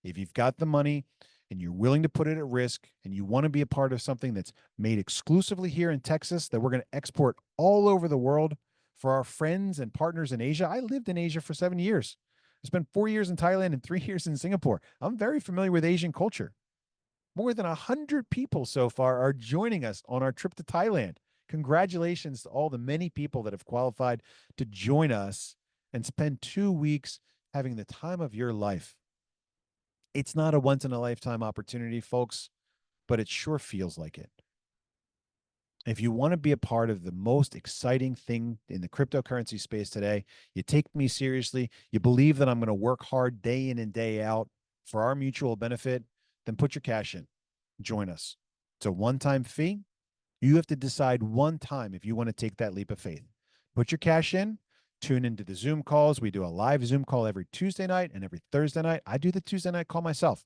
A: If you've got the money and you're willing to put it at risk and you want to be a part of something that's made exclusively here in Texas that we're going to export all over the world for our friends and partners in Asia. I lived in Asia for 7 years. I spent 4 years in Thailand and 3 years in Singapore. I'm very familiar with Asian culture. More than 100 people so far are joining us on our trip to Thailand. Congratulations to all the many people that have qualified to join us and spend 2 weeks having the time of your life. It's not a once-in-a-lifetime opportunity, folks, but it sure feels like it. If you want to be a part of the most exciting thing in the cryptocurrency space today, you take me seriously, you believe that I'm going to work hard day in and day out for our mutual benefit, then put your cash in. Join us. It's a one-time fee. You have to decide one time if you want to take that leap of faith. Put your cash in, tune into the Zoom calls. We do a live Zoom call every Tuesday night and every Thursday night. I do the Tuesday night call myself.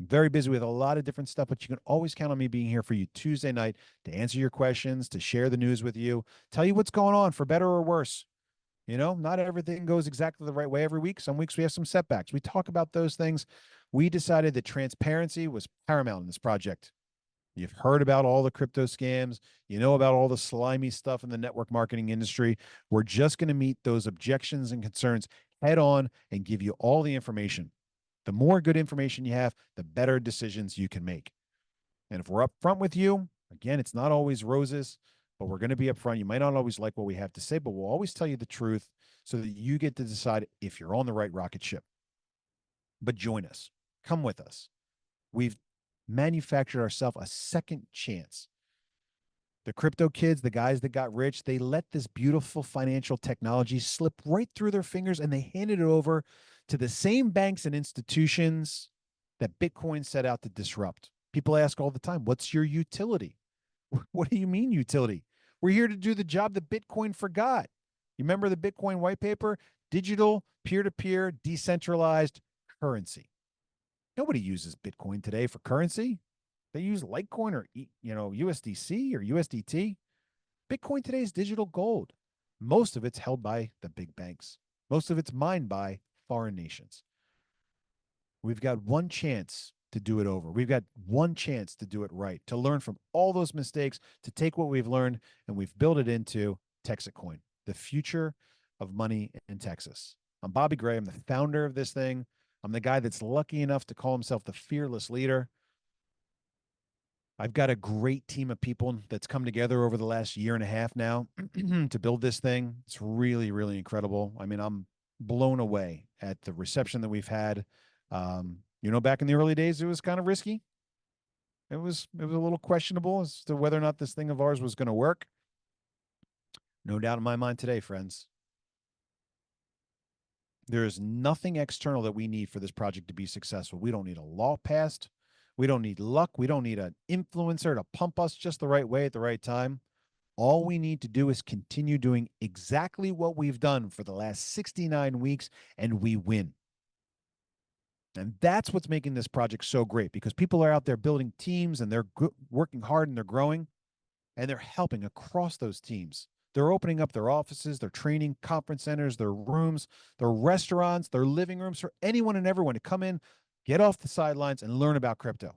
A: I'm very busy with a lot of different stuff, but you can always count on me being here for you Tuesday night to answer your questions, to share the news with you, tell you what's going on for better or worse. You know, not everything goes exactly the right way every week. Some weeks we have some setbacks. We talk about those things. We decided that transparency was paramount in this project. You've heard about all the crypto scams. You know about all the slimy stuff in the network marketing industry. We're just going to meet those objections and concerns head on and give you all the information. The more good information you have, the better decisions you can make. And if we're upfront with you, again, it's not always roses, but we're going to be upfront. You might not always like what we have to say, but we'll always tell you the truth so that you get to decide if you're on the right rocket ship. But join us. Come with us. We've manufactured ourselves a second chance. The crypto kids, the guys that got rich, they let this beautiful financial technology slip right through their fingers, and they handed it over to the same banks and institutions that Bitcoin set out to disrupt. People ask all the time, what's your utility? What do you mean utility? We're here to do the job that Bitcoin forgot. You remember the Bitcoin white paper? Digital, peer-to-peer, decentralized currency. Nobody uses Bitcoin today for currency. They use Litecoin or USDC or USDT. Bitcoin today is digital gold. Most of it's held by the big banks. Most of it's mined by foreign nations. We've got one chance to do it over. We've got one chance to do it right, to learn from all those mistakes, to take what we've learned, and we've built it into TexitCoin, the future of money in Texas. I'm Bobby Gray. I'm the founder of this thing. I'm the guy that's lucky enough to call himself the fearless leader. I've got a great team of people that's come together over the last year and a half now to build this thing. It's really, really incredible. I mean, I'm blown away at the reception that we've had. Back in the early days, it was kind of risky. It was a little questionable as to whether or not this thing of ours was going to work. No doubt in my mind today, friends. There is nothing external that we need for this project to be successful. We don't need a law passed. We don't need luck. We don't need an influencer to pump us just the right way at the right time. All we need to do is continue doing exactly what we've done for the last 69 weeks, and we win. And that's what's making this project so great, because people are out there building teams and they're working hard and they're growing and they're helping across those teams. They're opening up their offices, their training conference centers, their rooms, their restaurants, their living rooms for anyone and everyone to come in, get off the sidelines and learn about crypto,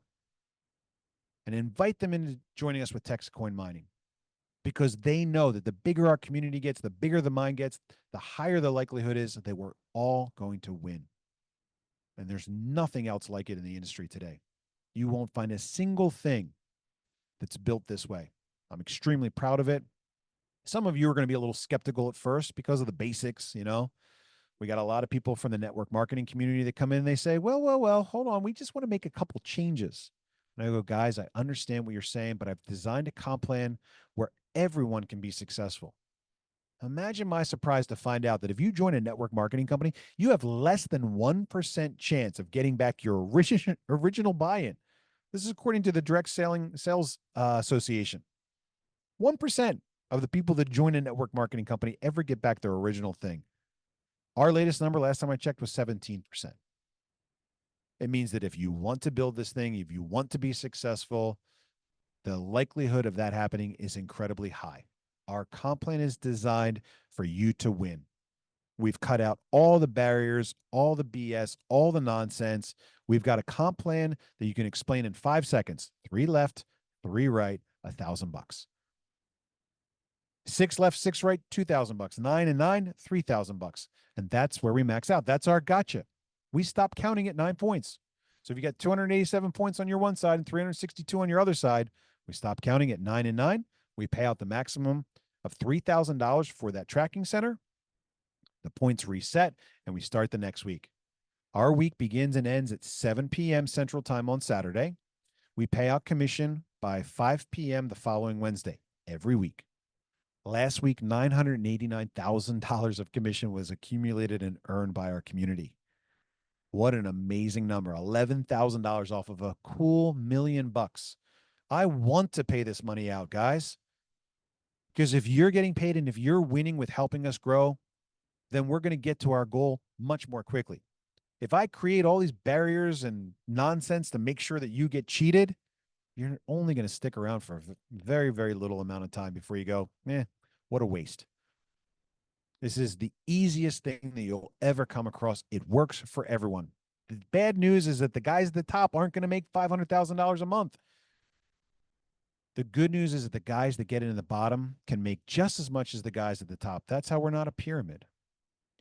A: and invite them into joining us with TexitCoin mining, because they know that the bigger our community gets, the bigger the mine gets, the higher the likelihood is that we're all going to win. And there's nothing else like it in the industry today. You won't find a single thing that's built this way. I'm extremely proud of it. Some of you are going to be a little skeptical at first because of the basics. We got a lot of people from the network marketing community that come in and they say, well, hold on. We just want to make a couple changes. And I go, guys, I understand what you're saying, but I've designed a comp plan where everyone can be successful. Imagine my surprise to find out that if you join a network marketing company, you have less than 1% chance of getting back your original buy-in. This is according to the Direct Sales Association. 1% of the people that join a network marketing company ever get back their original thing. Our latest number, last time I checked, was 17%. It means that if you want to build this thing, if you want to be successful, the likelihood of that happening is incredibly high. Our comp plan is designed for you to win. We've cut out all the barriers, all the BS, all the nonsense. We've got a comp plan that you can explain in 5 seconds. 3 left, 3 right, $1,000. 6 left, 6 right, $2,000. 9 and 9, $3,000. And that's where we max out. That's our gotcha. We stop counting at 9 points. So if you got 287 points on your one side and 362 on your other side, we stop counting at 9 and 9. We pay out the maximum of $3,000 for that tracking center. The points reset, and we start the next week. Our week begins and ends at 7 p.m. Central Time on Saturday. We pay out commission by 5 p.m. the following Wednesday, every week. Last week, $989,000 of commission was accumulated and earned by our community. What an amazing number. $11,000 off of a cool $1 million. I want to pay this money out, guys. Because if you're getting paid and if you're winning with helping us grow, then we're going to get to our goal much more quickly. If I create all these barriers and nonsense to make sure that you get cheated, you're only going to stick around for a very, very little amount of time before you go, what a waste. This is the easiest thing that you'll ever come across. It works for everyone. The bad news is that the guys at the top aren't going to make $500,000 a month. The good news is that the guys that get in the bottom can make just as much as the guys at the top. That's how we're not a pyramid.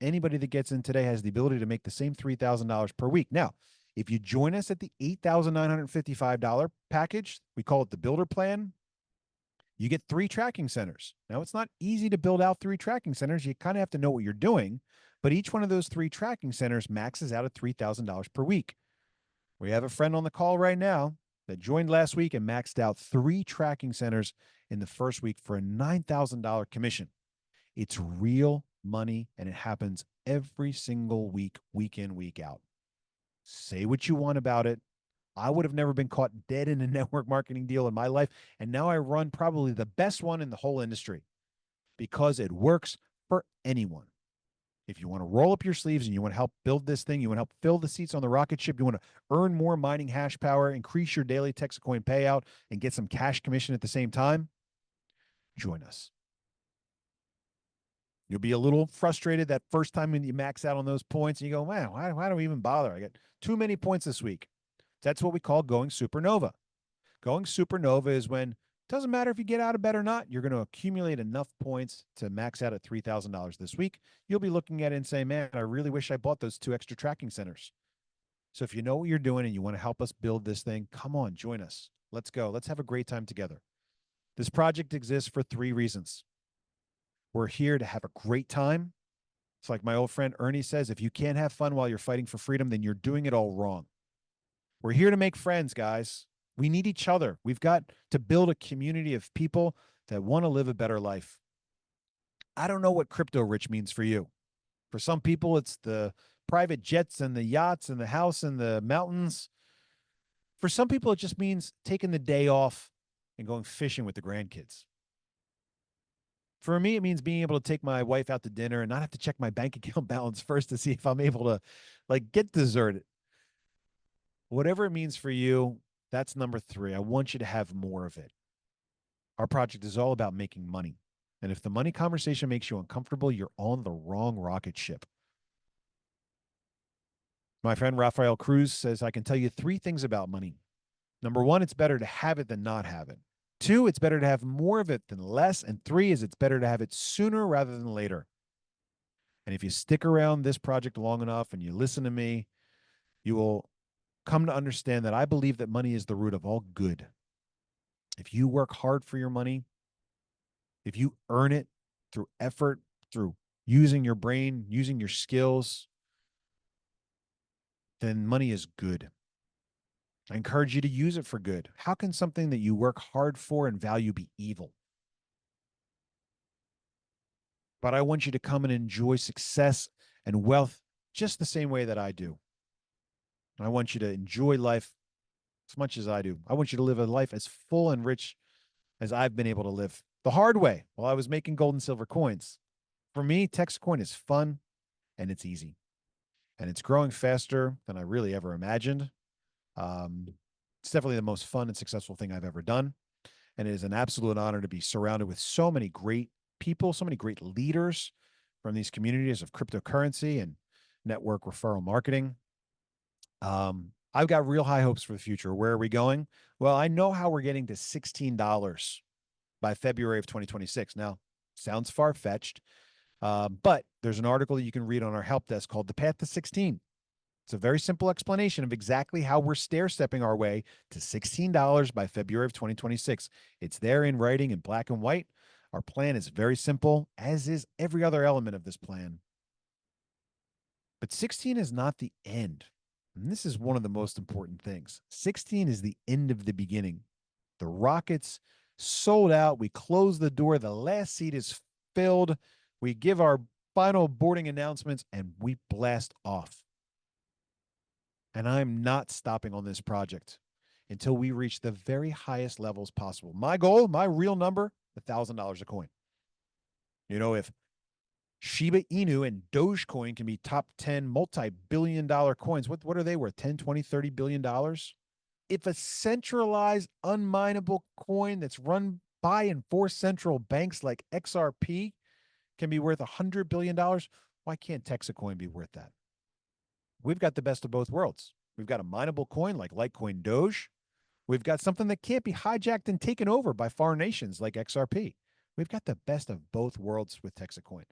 A: Anybody that gets in today has the ability to make the same $3,000 per week. Now, if you join us at the $8,955 package, we call it the builder plan, you get 3 tracking centers. Now, it's not easy to build out 3 tracking centers. You kind of have to know what you're doing, but each one of those 3 tracking centers maxes out at $3,000 per week. We have a friend on the call right now that joined last week and maxed out 3 tracking centers in the first week for a $9,000 commission. It's real money, and it happens every single week, week in, week out. Say what you want about it. I would have never been caught dead in a network marketing deal in my life, and now I run probably the best one in the whole industry because it works for anyone. If you want to roll up your sleeves and you want to help build this thing, you want to help fill the seats on the rocket ship, you want to earn more mining hash power, increase your daily TexitCoin payout, and get some cash commission at the same time, join us. You'll be a little frustrated that first time when you max out on those points and you go, man, why do we even bother? I got too many points this week. That's what we call going supernova. Going supernova is when it doesn't matter if you get out of bed or not, you're going to accumulate enough points to max out at $3,000 this week. You'll be looking at it and saying, man, I really wish I bought those 2 extra tracking centers. So if you know what you're doing and you want to help us build this thing, come on, join us. Let's go. Let's have a great time together. This project exists for 3 reasons. We're here to have a great time. It's like my old friend Ernie says, if you can't have fun while you're fighting for freedom, then you're doing it all wrong. We're here to make friends, guys. We need each other. We've got to build a community of people that want to live a better life. I don't know what crypto rich means for you. For some people, it's the private jets and the yachts and the house and the mountains. For some people, it just means taking the day off and going fishing with the grandkids. For me, it means being able to take my wife out to dinner and not have to check my bank account balance first to see if I'm able to like get dessert. Whatever it means for you, that's number 3. I want you to have more of it. Our project is all about making money. And if the money conversation makes you uncomfortable, you're on the wrong rocket ship. My friend Rafael Cruz says, I can tell you 3 things about money. Number 1, it's better to have it than not have it. 2, it's better to have more of it than less. And 3 is it's better to have it sooner rather than later. And if you stick around this project long enough and you listen to me, you will come to understand that I believe that money is the root of all good. If you work hard for your money, if you earn it through effort, through using your brain, using your skills, then money is good. I encourage you to use it for good. How can something that you work hard for and value be evil? But I want you to come and enjoy success and wealth just the same way that I do. I want you to enjoy life as much as I do. I want you to live a life as full and rich as I've been able to live the hard way while I was making gold and silver coins. For me, TexitCoin is fun and it's easy. And it's growing faster than I really ever imagined. It's definitely the most fun and successful thing I've ever done. And it is an absolute honor to be surrounded with so many great people, so many great leaders from these communities of cryptocurrency and network referral marketing. I've got real high hopes for the future. Where are we going? Well, I know how we're getting to $16 by February of 2026. Now, sounds far-fetched, but there's an article that you can read on our help desk called The Path to 16. It's a very simple explanation of exactly how we're stair-stepping our way to $16 by February of 2026. It's there in writing in black and white. Our plan is very simple, as is every other element of this plan. But 16 is not the end. And this is one of the most important things. 16 is the end of the beginning. The rockets sold out. We close the door. The last seat is filled. We give our final boarding announcements and we blast off. And I'm not stopping on this project until we reach the very highest levels possible. My goal, my real number, $1,000 a coin. You know, if Shiba Inu and Dogecoin can be top 10 multi-billion-dollar coins, what are they worth? 10, 20, 30 billion dollars? If a centralized, unminable coin that's run by and for central banks like XRP can be worth $100 billion, why can't TexitCoin be worth that? We've got the best of both worlds. We've got a mineable coin like Litecoin Doge. We've got something that can't be hijacked and taken over by foreign nations like XRP. We've got the best of both worlds with TexitCoin.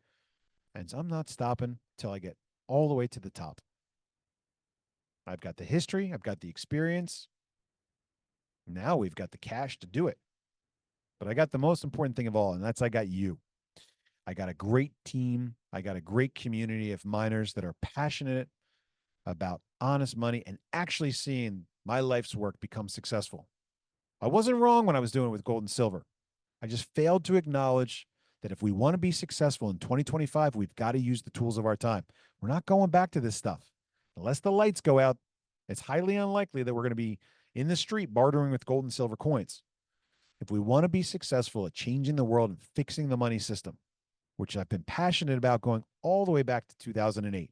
A: And so I'm not stopping till I get all the way to the top. I've got the history. I've got the experience. Now we've got the cash to do it. But I got the most important thing of all, and that's I got you. I got a great team. I got a great community of miners that are passionate about honest money and actually seeing my life's work become successful. I wasn't wrong when I was doing it with gold and silver. I just failed to acknowledge that if we want to be successful in 2025, we've got to use the tools of our time. We're not going back to this stuff. Unless the lights go out, it's highly unlikely that we're going to be in the street bartering with gold and silver coins. If we want to be successful at changing the world and fixing the money system, which I've been passionate about going all the way back to 2008,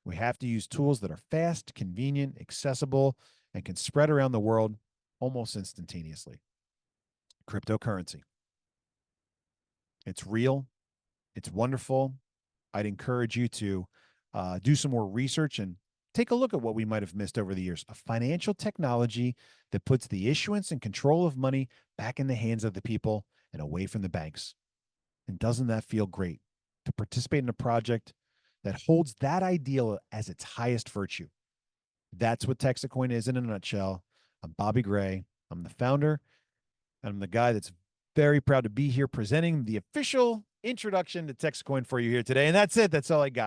A: we have to use tools that are fast, convenient, accessible, and can spread around the world almost instantaneously. Cryptocurrency. It's real. It's wonderful. I'd encourage you to do some more research and take a look at what we might have missed over the years. A financial technology that puts the issuance and control of money back in the hands of the people and away from the banks. And doesn't that feel great to participate in a project that holds that ideal as its highest virtue? That's what TexitCoin is in a nutshell. I'm Bobby Gray. I'm the founder, and I'm the guy that's very proud to be here presenting the official introduction to TexitCoin for you here today. And that's it. That's all I got.